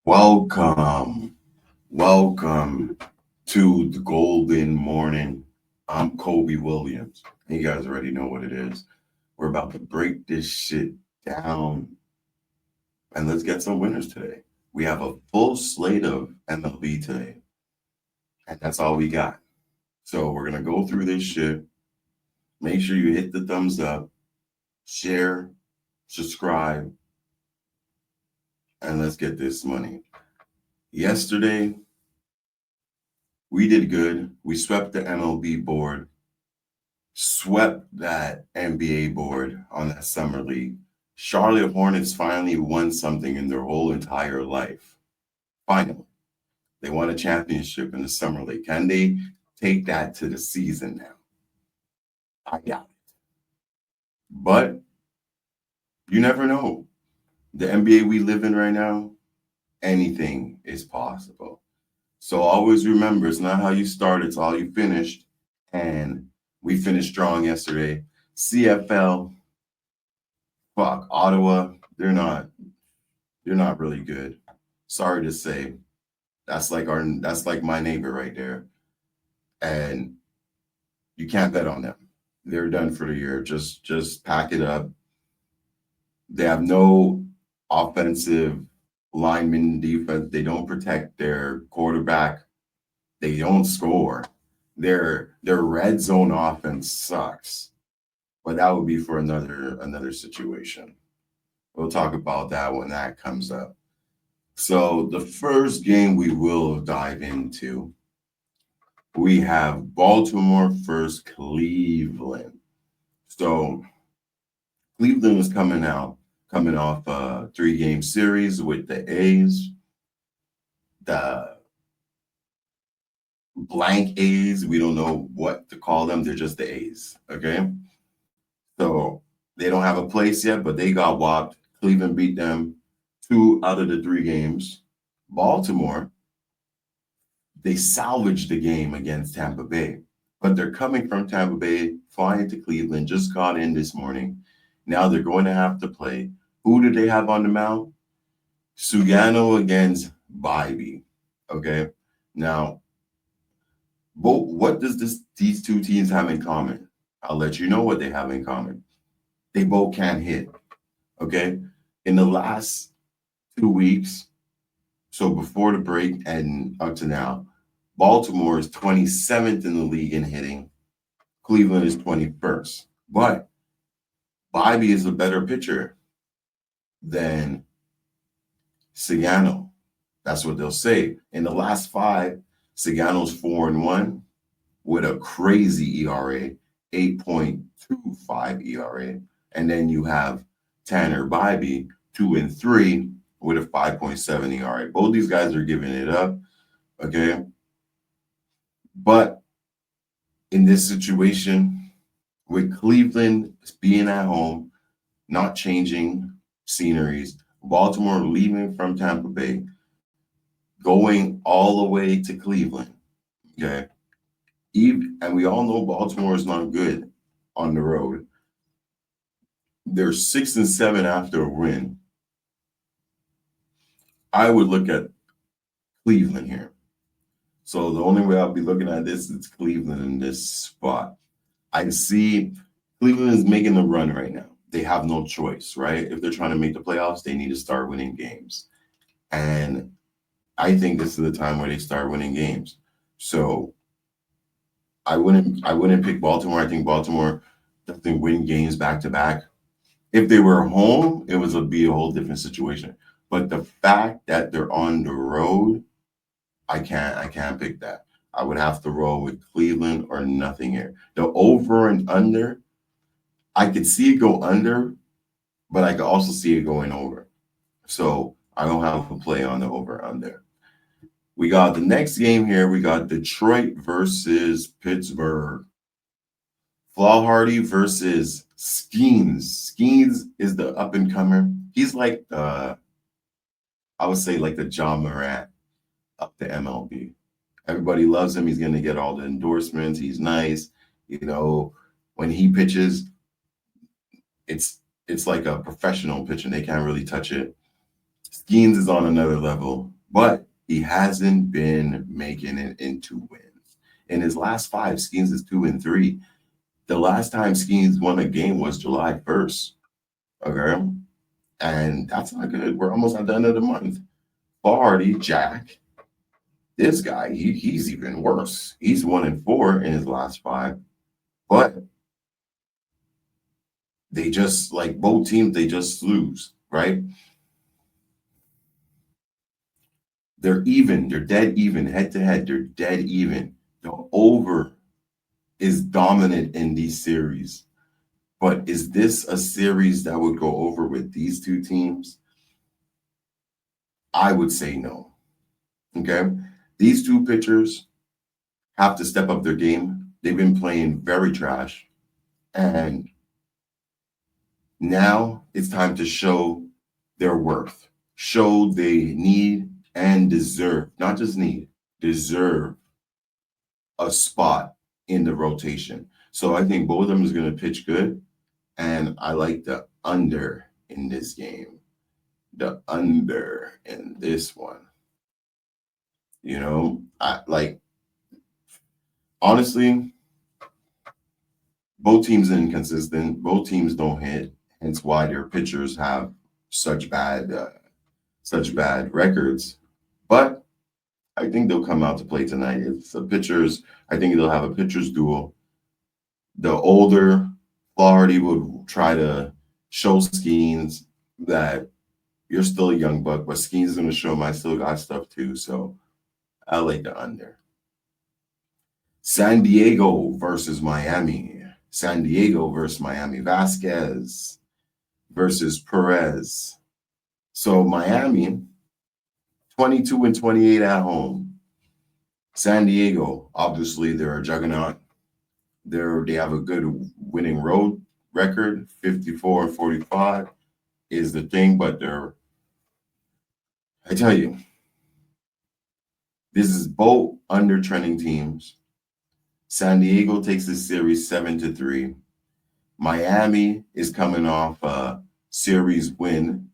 Welcome to the Golden Morning. I'm Kobe Williams. You guys already know what it is. We're about to break this shit down and let's get some winners today. We have a full slate of MLB today, and that's all we got. So we're gonna go through this shit. Make sure you hit the thumbs up, share, subscribe, and let's get this money. Yesterday, we did good. We swept the MLB board, swept that NBA board on that summer league. Charlotte Hornets finally won something in their whole entire life. Finally, they won a championship in the summer league. Can they take that to the season now? I doubt it. But you never know. The NBA we live in right now, anything is possible. So always remember, it's not how you start, it's all you finished. And we finished strong yesterday. CFL, fuck, Ottawa, they're not really good. Sorry to say. That's like my neighbor right there. And you can't bet on them. They're done for the year. Just pack it up. They have no offensive lineman defense. They don't protect their quarterback. They don't score. Their red zone offense sucks. But that would be for another situation. We'll talk about that when that comes up. So the first game we will dive into, we have Baltimore versus Cleveland. So Cleveland is coming off a 3-game series with the A's, the blank A's. We don't know what to call them. They're just the A's. Okay. So they don't have a place yet, but they got whopped. Cleveland beat them 2 out of the 3 games. Baltimore, they salvaged the game against Tampa Bay, but they're coming from Tampa Bay, flying to Cleveland, just got in this morning. Now they're going to have to play. Who did they have on the mound? Sugano against Bybee. Okay. Now, what does these two teams have in common? I'll let you know what they have in common. They both can't hit. Okay. In the last 2 weeks, so before the break and up to now, Baltimore is 27th in the league in hitting. Cleveland is 21st. But Bybee is a better pitcher than Sugano. That's what they'll say. In the last 5, Sugano's 4-1 with a crazy ERA, 8.25 ERA. And then you have Tanner Bybee, 2-3 with a 5.7 ERA. Both these guys are giving it up. Okay. But in this situation, with Cleveland being at home, not changing sceneries, Baltimore leaving from Tampa Bay, going all the way to Cleveland. Okay. And we all know Baltimore is not good on the road. They're 6-7 after a win. I would look at Cleveland here. So the only way I'll be looking at this is Cleveland in this spot. I see Cleveland is making a run right now. They have no choice, right? If they're trying to make the playoffs, they need to start winning games. And I think this is the time where they start winning games. So I wouldn't pick Baltimore. I think Baltimore doesn't win games back to back. If they were home, it would be a whole different situation. But the fact that they're on the road, I can't pick that. I would have to roll with Cleveland or nothing here. The over and under, I could see it go under, but I could also see it going over. So I don't have a play on the over under. We got the next game here. We got Detroit versus Pittsburgh. Flahardy versus Skeens. Skeens is the up and comer. He's like I would say like the John Morant up the MLB. Everybody loves him. He's going to get all the endorsements. He's nice. You know, when he pitches, it's like a professional pitch and they can't really touch it. Skeens is on another level. but he hasn't been making it into wins. In his last five, Skeens is 2-3. The last time Skeens won a game was July 1st. Okay. And that's not good. We're almost at the end of the month. Flaherty, Jack, this guy, he's even worse. He's 1-4 in his last five. But they just, like both teams, they just lose, right? They're even. They're dead even. Head to head, they're dead even. The over is dominant in these series. But is this a series that would go over with these two teams? I would say no. Okay. These two pitchers have to step up their game. They've been playing very trash. And now it's time to show their worth, show they need and deserve, not just need, deserve a spot in the rotation. So I think both of them is going to pitch good. And I like the under in this game. The under in this one. You know, I like, honestly, both teams are inconsistent. Both teams don't hit. Hence why their pitchers have such bad records. But I think they'll come out to play tonight. It's the pitchers. I think they'll have a pitchers duel. The older Flaherty would try to show Skeens that you're still a young buck, but Skeens is going to show him I still got stuff too. So I like the under. San Diego versus Miami. San Diego versus Miami. Vasquez versus Perez. So Miami, 22-28 at home. San Diego, obviously, they're a juggernaut. They have a good winning road record. 54-45 is the thing, but I tell you, this is both under trending teams. San Diego takes this series 7-3. Miami is coming off a series win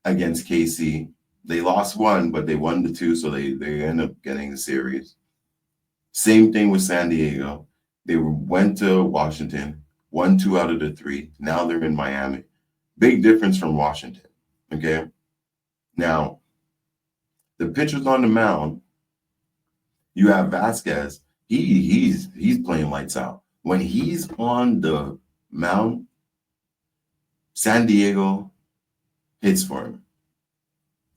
against KC. They lost one, but they won the two, so they end up getting the series. Same thing with San Diego. They went to Washington, won 2 out of the 3. Now they're in Miami. Big difference from Washington, okay? Now, the pitchers on the mound, you have Vasquez. He's playing lights out. When he's on the mound, San Diego hits for him.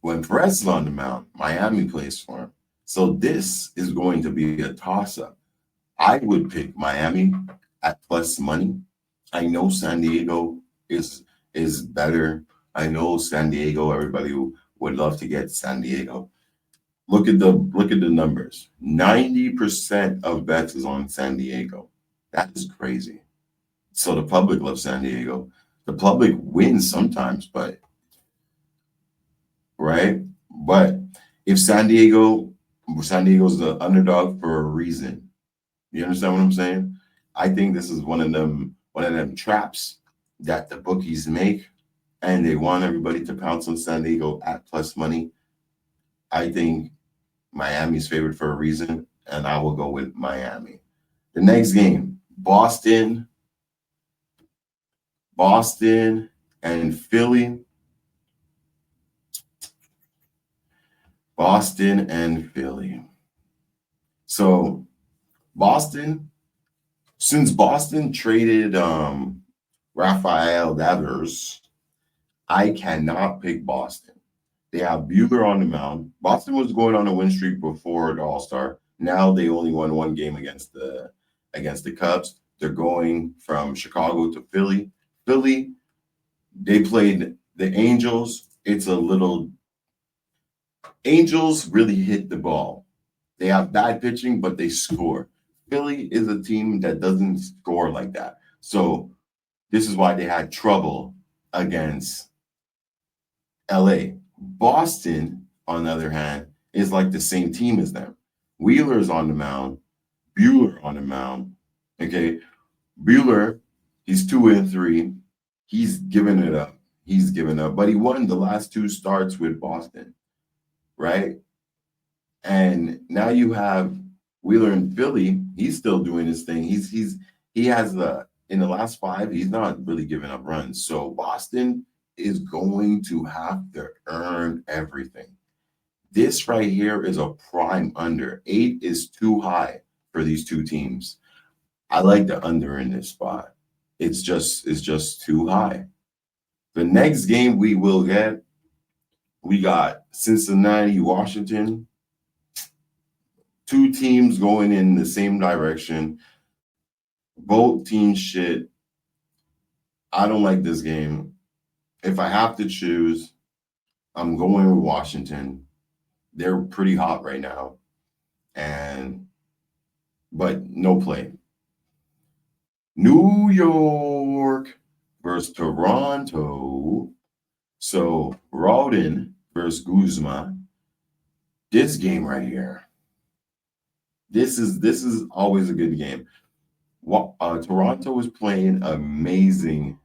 When Perez is on the mound, Miami plays for him. So this is going to be a toss-up. I would pick Miami at plus money. I know San Diego is better. I know San Diego, everybody would love to get San Diego. Look at the numbers. 90% of bets is on San Diego. That is crazy. So the public loves San Diego. The public wins sometimes, but right? But if San Diego's the underdog for a reason. You understand what I'm saying? I think this is one of them traps that the bookies make, and they want everybody to pounce on San Diego at plus money. I think Miami's favored for a reason, and I will go with Miami. The next game, Boston and Philly. Boston and Philly. So Boston, since Boston traded Rafael Devers, I cannot pick Boston. They have Buehler on the mound. Boston was going on a win streak before the All-Star. Now they only won one game against the Cubs. They're going from Chicago to Philly. Philly, they played the Angels. Angels really hit the ball. They have bad pitching, but they score. Philly is a team that doesn't score like that. So this is why they had trouble against LA. Boston, on the other hand, is like the same team as them. Wheeler's on the mound, Buehler on the mound. Okay. Buehler, he's 2-3. He's given it up. But he won the last 2 starts with Boston. right? And now you have Wheeler in Philly. He's still doing his thing. He has the in the last 5, he's not really giving up runs. So Boston is going to have to earn everything. This right here is a prime under. 8 is too high for these two teams. I like the under in this spot. It's just too high. The next game we will get, we got Cincinnati, Washington. Two teams going in the same direction. Both teams shit. I don't like this game. If I have to choose, I'm going with Washington. They're pretty hot right now. But no play. New York versus Toronto. So Rawdon versus Guzma. This game right here. This is always a good game. Toronto is playing amazing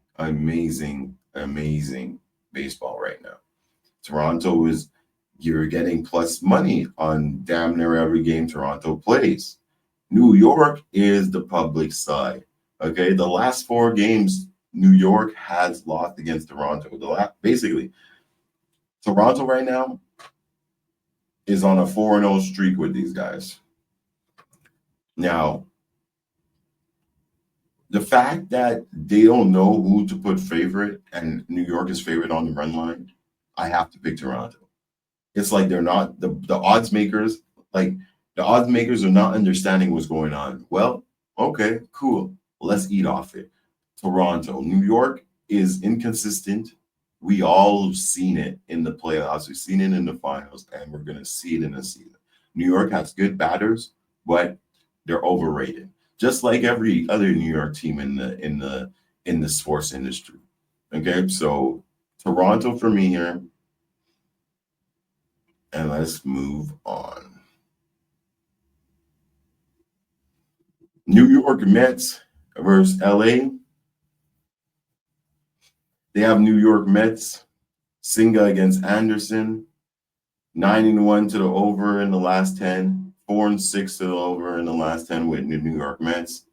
baseball right now. Toronto is, you're getting plus money on damn near every game Toronto plays. New York is the public side. Okay, the last 4 games New York has lost against Toronto. Basically, Toronto right now is on a 4-0 streak with these guys. Now, the fact that they don't know who to put favorite and New York is favorite on the run line, I have to pick Toronto. It's like they're not the odds makers. Like the odds makers are not understanding what's going on. Well, okay, cool. Let's eat off it. Toronto, New York is inconsistent. We all seen it in the playoffs. We've seen it in the finals, and we're gonna see it in the season. New York has good batters, but they're overrated. Just like every other New York team in the sports industry. Okay, so Toronto for me here. And let's move on. New York Mets versus LA. They have New York Mets. Singa against Anderson. 9-1 to the over in the last 10. 4-6 to the over in the last 10 with the New York Mets.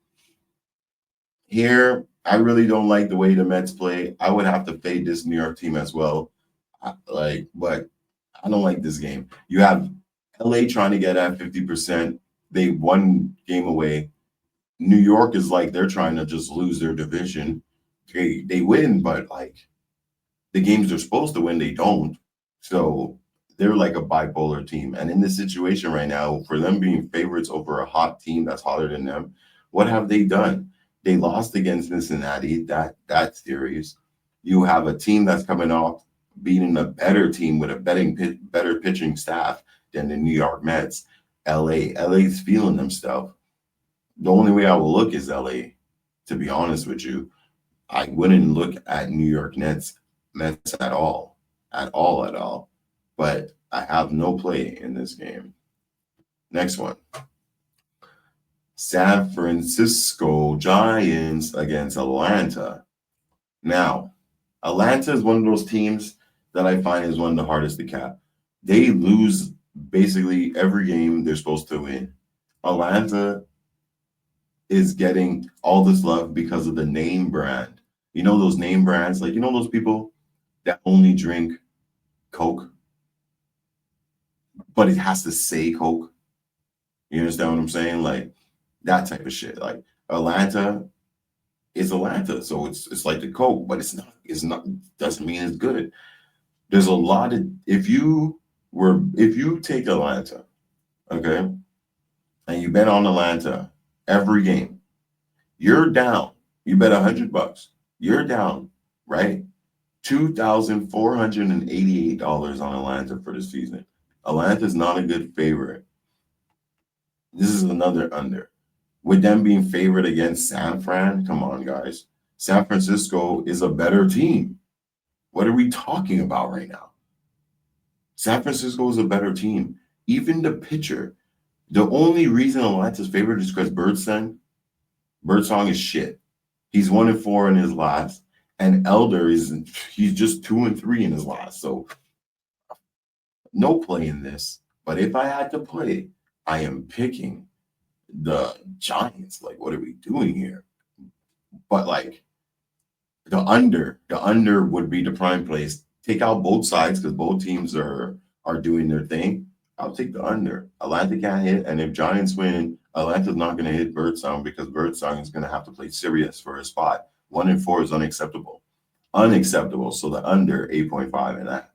Here, I really don't like the way the Mets play. I would have to fade this New York team as well. But I don't like this game. You have LA trying to get at 50%. They 1 game away. New York is like they're trying to just lose their division. They win, but like the games they're supposed to win, they don't. So they're like a bipolar team. And in this situation right now, for them being favorites over a hot team that's hotter than them, what have they done? They lost against Cincinnati, that series. You have a team that's coming off beating a better team with a better pitching staff than the New York Mets. LA's feeling themselves. The only way I will look is LA, to be honest with you. I wouldn't look at New York Mets at all. But I have no play in this game. Next one. San Francisco Giants against Atlanta. Now, Atlanta is one of those teams that I find is one of the hardest to cap. They lose basically every game they're supposed to win. Atlanta is getting all this love because of the name brand. You know those name brands? Like, you know those people that only drink Coke, but it has to say Coke? You understand what I'm saying? Like, that type of shit. Like, Atlanta is Atlanta, so it's like the Coke, but it's not doesn't mean it's good. There's a lot of if you take Atlanta, okay, and you bet on Atlanta every game, you're down. You bet $100. You're down, right? $2,488 on Atlanta for the season. Atlanta's not a good favorite. This is another under. With them being favored against San Fran, come on, guys. San Francisco is a better team. What are we talking about right now? San Francisco is a better team. Even the pitcher. The only reason Atlanta's favored is because Birdsong is shit. He's 1-4 in his last, and he's just 2-3 in his last. So No play in this. But if I had to play, I am picking the Giants. Like, what are we doing here? But like the under would be the prime place. Take out both sides because both teams are doing their thing. I'll take the under. Atlanta can't hit, and if Giants win, Atlanta's not going to hit Birdsong because Birdsong is going to have to play serious for a spot. 1-4 is unacceptable. Unacceptable. So the under 8.5 in that.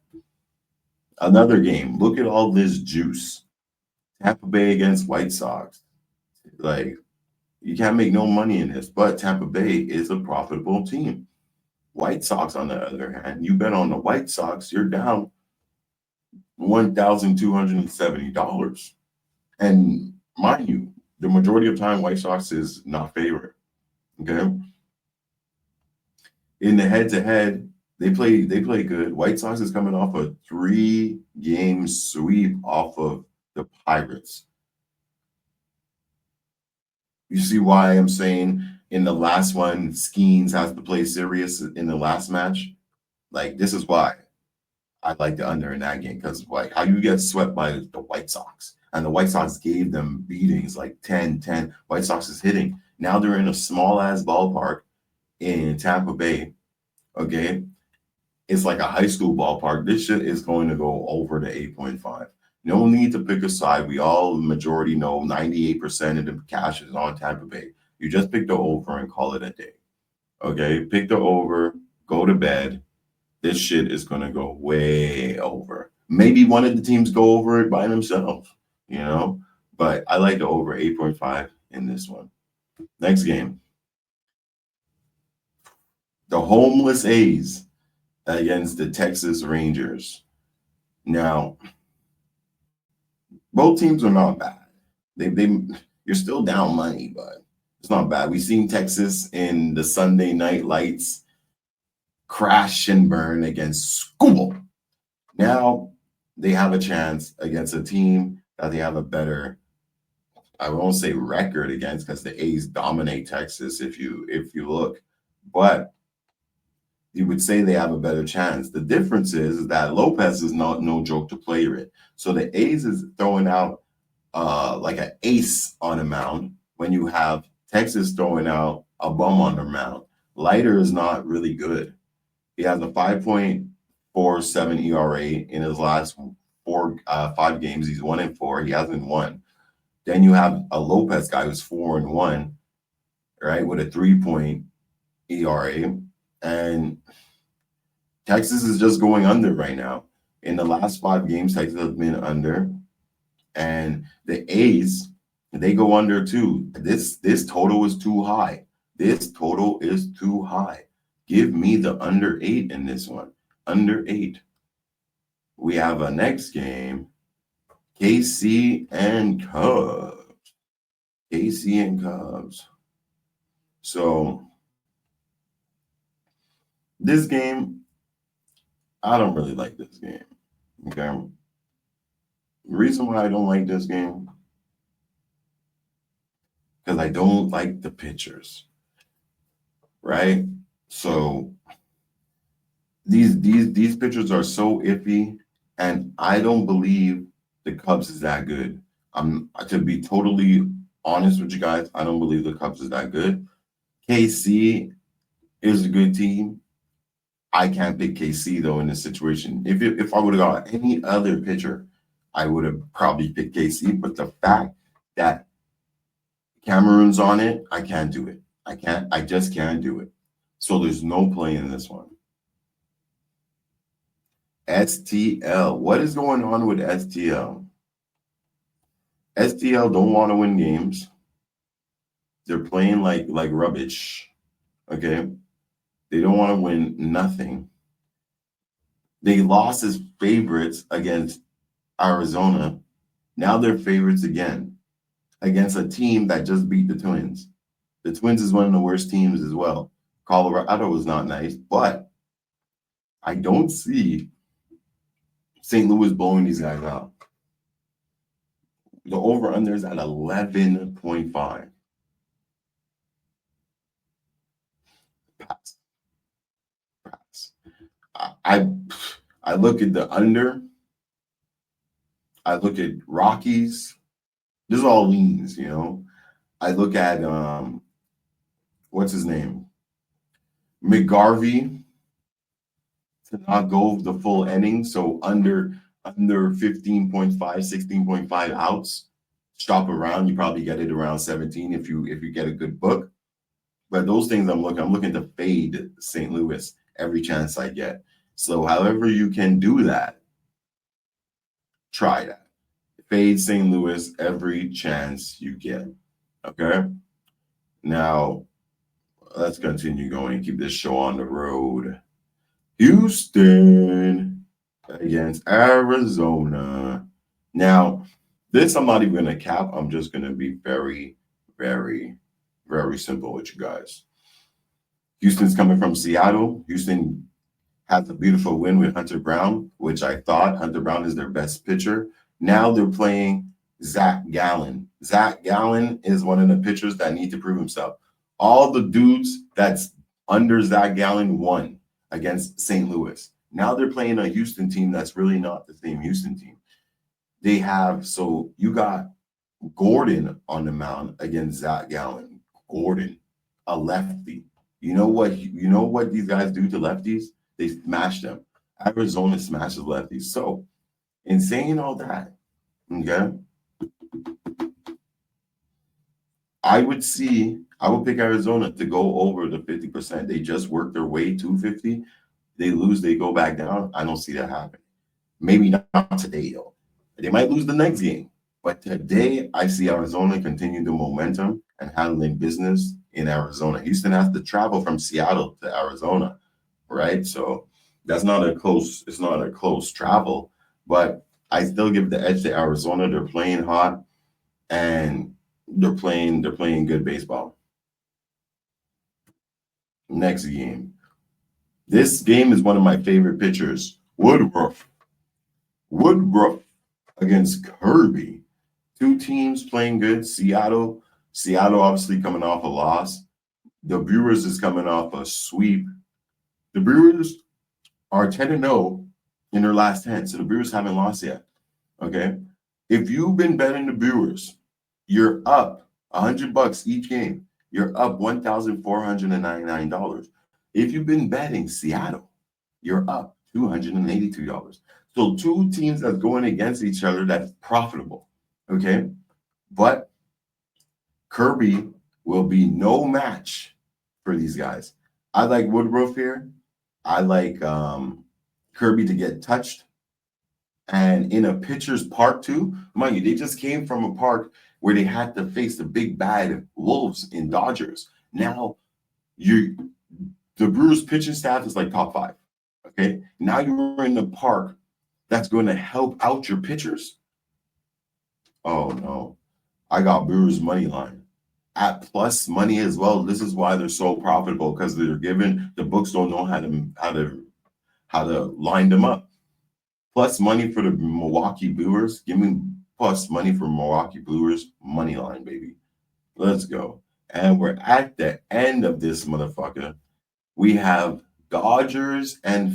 Another game. Look at all this juice. Tampa Bay against White Sox. Like, you can't make no money in this, but Tampa Bay is a profitable team. White Sox, on the other hand, you bet on the White Sox, you're down $1,270. And mind you, the majority of time, White Sox is not favored. Okay. In the head-to-head, they play good. White Sox is coming off a 3-game sweep off of the Pirates. You see why I'm saying in the last one, Skeens has to play serious in the last match? Like, this is why I like the under in that game, because like how you get swept by the White Sox, and the White Sox gave them beatings like 10-10. White Sox is hitting. Now they're in a small ass ballpark in Tampa Bay. Okay. It's like a high school ballpark. This shit is going to go over the 8.5. No need to pick a side. We all majority know 98% of the cash is on Tampa Bay. You just pick the over and call it a day. Okay. Pick the over, go to bed. This shit is going to go way over. Maybe one of the teams go over it by themselves, but I like the over 8.5 in this one. Next game. The homeless A's against the Texas Rangers. Now, both teams are not bad. You're still down money, but it's not bad. We've seen Texas in the Sunday Night Lights crash and burn against school. Now they have a chance against a team that they have a better, I won't say record against, because the A's dominate Texas if you look, but you would say they have a better chance. The difference is that Lopez is not no joke to play with. So the A's is throwing out like an ace on a mound when you have Texas throwing out a bum on their mound. Leiter is not really good. He has a 5.47 ERA in his last 5 games. He's 1-4. He hasn't won. Then you have a Lopez guy who's 4-1, right, with a 3 ERA. And Texas is just going under right now. In the last 5 games, Texas has been under. And the A's, they go under too. This total is too high. This total is too high. Give me the under 8 in this one. Under 8. We have a next game. KC and Cubs. KC and Cubs. So this game, I don't really like this game. Okay. The reason why I don't like this game, because I don't like the pitchers. Right? So these pitchers are so iffy, and I don't believe the Cubs is that good. To be totally honest with you guys, I don't believe the Cubs is that good. KC is a good team. I can't pick KC though in this situation. If I would have got any other pitcher, I would have probably picked KC. But the fact that Cameron's on it, I can't do it. I just can't do it. So there's no play in this one. STL. What is going on with STL? STL don't want to win games. They're playing like rubbish. Okay. They don't want to win nothing. They lost as favorites against Arizona. Now they're favorites again against a team that just beat the Twins. The Twins is one of the worst teams as well. Colorado was not nice, but I don't see St. Louis blowing these guys out. The over-under is at 11.5. Pass. I look at the under. I look at Rockies. This is all leans, you know. I look at what's his name? McGarvey to not go the full inning, so under 15.5, 16.5 outs. Shop around, you probably get it around 17 if you get a good book. But those things I'm looking to fade St. Louis every chance I get. So however you can do that, try that. Fade St. Louis every chance you get. Okay. Now let's continue going. Keep this show on the road. Houston against Arizona. Now, this I'm not even going to cap. I'm just going to be very, very, very simple with you guys. Houston's coming from Seattle. Houston had a beautiful win with Hunter Brown, which I thought Hunter Brown is their best pitcher. Now they're playing Zach Gallen. Zach Gallen is one of the pitchers that need to prove himself. All the dudes that's under Zach Gallen won against St. Louis. Now they're playing a Houston team that's really not the same Houston team. So you got Gordon on the mound against Zach Gallen. Gordon, a lefty. You know what these guys do to lefties? They smash them. Arizona smashes lefties. So in saying all that, okay, I would pick Arizona to go over the 50%. They just worked their way to 50. They lose, they go back down. I don't see that happening. Maybe not today, though. They might lose the next game. But today, I see Arizona continue the momentum and handling business in Arizona. Houston has to travel from Seattle to Arizona, right? So it's not a close travel, but I still give the edge to Arizona. They're playing hot and they're playing good baseball. Next game. This game is one of my favorite pitchers, Woodruff against Kirby. Two teams playing good. Seattle obviously coming off a loss. The Brewers is coming off a sweep. The Brewers are 10-0 in their last 10, so the Brewers haven't lost yet. Okay, if you've been betting the Brewers, you're up $100 each game. You're up $1,499. If you've been betting Seattle, you're up $282. So two teams that's going against each other that's profitable. Okay, but Kirby will be no match for these guys. I like Woodruff here. I like Kirby to get touched. And in a pitcher's park too, mind you, they just came from a park where they had to face the big bad Wolves in Dodgers. Now the Brewers pitching staff is like top 5. Okay. Now you're in the park that's going to help out your pitchers. Oh no. I got Brewers money line at plus money as well. This is why they're so profitable, because they're given, the books don't know how to line them up. Plus money for the Milwaukee Brewers. Give me plus money for Milwaukee Brewers money line, baby. Let's go. And we're at the end of this motherfucker. We have Dodgers and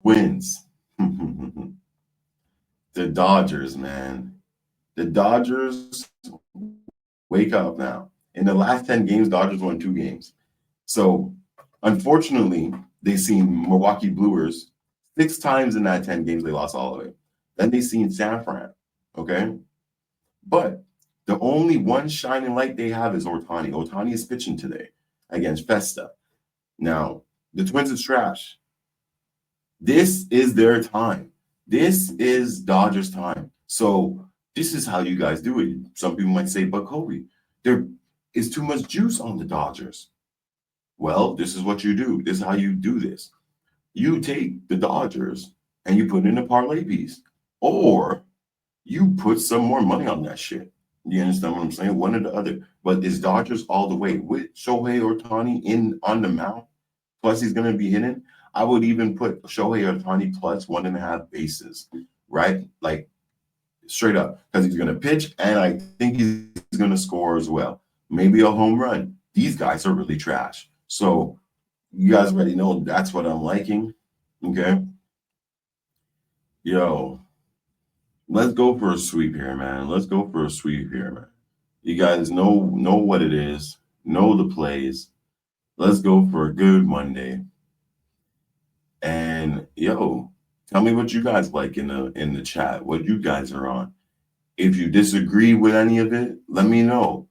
Twins. The Dodgers, man. The Dodgers, wake up now. In the last 10 games, Dodgers won 2 games. So, unfortunately, they've seen Milwaukee Brewers 6 times in that 10 games. They lost all of it. Then they've seen San Fran, okay? But the only one shining light they have is Ohtani. Ohtani is pitching today against Festa. Now, the Twins is trash. This is their time. This is Dodgers' time. So this is how you guys do it. Some people might say, but Kobe, there is too much juice on the Dodgers. Well, this is what you do. This is how you do this. You take the Dodgers and you put in a parlay piece, or you put some more money on that shit. You understand what I'm saying? One or the other. But it's Dodgers all the way with Shohei Ohtani on the mound. Plus, he's going to be hitting. I would even put Shohei Ohtani plus 1.5 bases, right? Like straight up, because he's going to pitch, and I think he's going to score as well. Maybe a home run. These guys are really trash. So you guys already know that's what I'm liking. Okay. Yo, let's go for a sweep here, man. Let's go for a sweep here, man. You guys know what it is, know the plays. Let's go for a good Monday. And yo, tell me what you guys like in the chat, what you guys are on. If you disagree with any of it, let me know.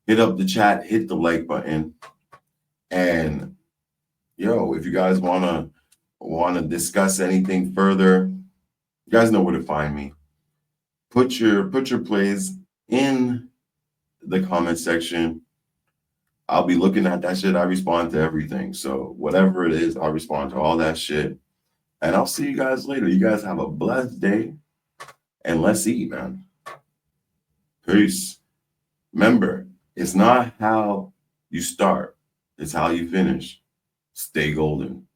Hit up the chat, hit the like button. And yo, if you guys wanna discuss anything further, you guys know where to find me. Put your plays in the comment section. I'll be looking at that shit. I respond to everything. So whatever it is, I'll respond to all that shit. And I'll see you guys later. You guys have a blessed day. And let's eat, man. Peace. Remember, it's not how you start, it's how you finish. Stay golden.